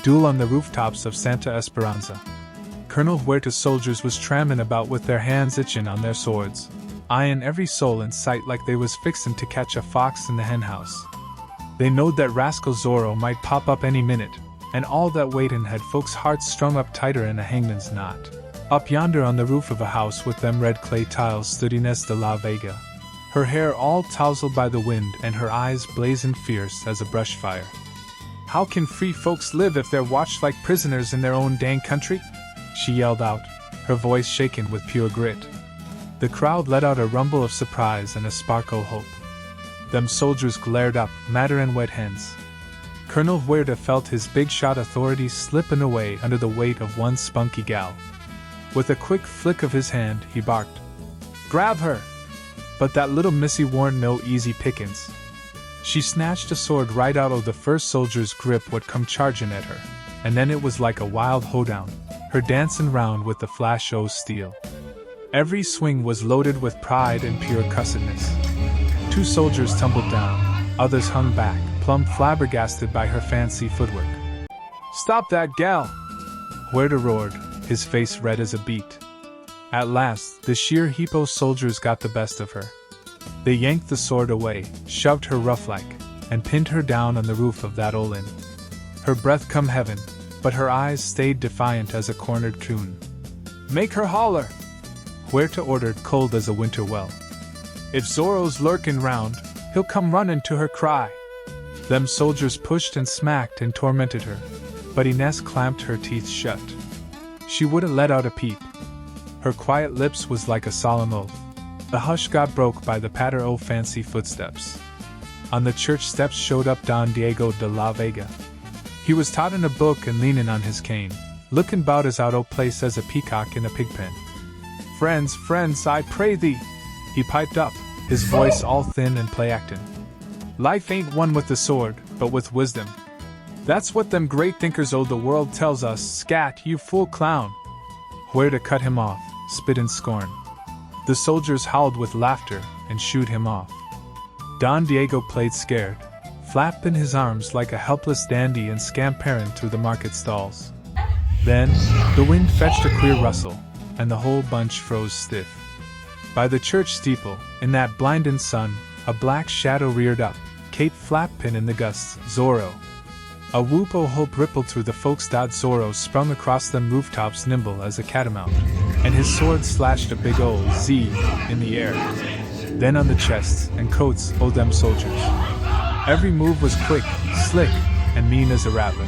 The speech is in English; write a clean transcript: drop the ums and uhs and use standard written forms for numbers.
Duel on the rooftops of Santa Esperanza. Colonel Huerta's soldiers was tramping about with their hands itching on their swords, eyeing every soul in sight like they was fixin' to catch a fox in the henhouse. They knowed that rascal Zorro might pop up any minute, and all that waitin' had folks' hearts strung up tighter in a hangman's knot. Up yonder on the roof of a house with them red clay tiles stood Inez de la Vega, her hair all tousled by the wind and her eyes blazing fierce as a brush fire. "How can free folks live if they're watched like prisoners in their own dang country?" she yelled out, her voice shaken with pure grit. The crowd let out a rumble of surprise and a spark o' hope. Them soldiers glared up, madder and wet hens. Colonel Huerta felt his big-shot authority slipping away under the weight of one spunky gal. With a quick flick of his hand, he barked, "Grab her!" But that little missy warn't no easy pickings. She snatched a sword right out of the first soldier's grip what come charging at her, and then it was like a wild hoedown, her dancing round with the flash o' steel. Every swing was loaded with pride and pure cussedness. 2 soldiers tumbled down, others hung back, plumb flabbergasted by her fancy footwork. "Stop that gal!" Huerta roared, his face red as a beet. At last, the sheer heap o' soldiers got the best of her. They yanked the sword away, shoved her rough-like, and pinned her down on the roof of that ol' inn. Her breath come heaven, but her eyes stayed defiant as a cornered coon. "Make her holler!" Huerta ordered, cold as a winter well. "If Zorro's lurkin' round, he'll come runnin' to her cry." Them soldiers pushed and smacked and tormented her, but Inez clamped her teeth shut. She wouldn't let out a peep. Her quiet lips was like a solemn oath. The hush got broke by the patter o' fancy footsteps. On the church steps showed up Don Diego de la Vega. He was totting a book and leaning on his cane, looking bout as out o' place as a peacock in a pigpen. "Friends, friends, I pray thee," he piped up, his voice all thin and play-actin'. "Life ain't won with the sword, but with wisdom. That's what them great thinkers o' the world tells us. Scat, you fool clown!" Huerta cut him off, spit in scorn. The soldiers howled with laughter and shooed him off. Don Diego played scared, flapping his arms like a helpless dandy and scamperin' through the market stalls. Then, the wind fetched a queer rustle, and the whole bunch froze stiff. By the church steeple, in that blindin' sun, a black shadow reared up, cape flappin' in the gusts. "Zorro!" A whoop o' hope rippled through the folks. Zorro sprung across them rooftops nimble as a catamount, and his sword slashed a big ol' Z in the air. Then on the chests and coats o' them soldiers. Every move was quick, slick, and mean as a rattler.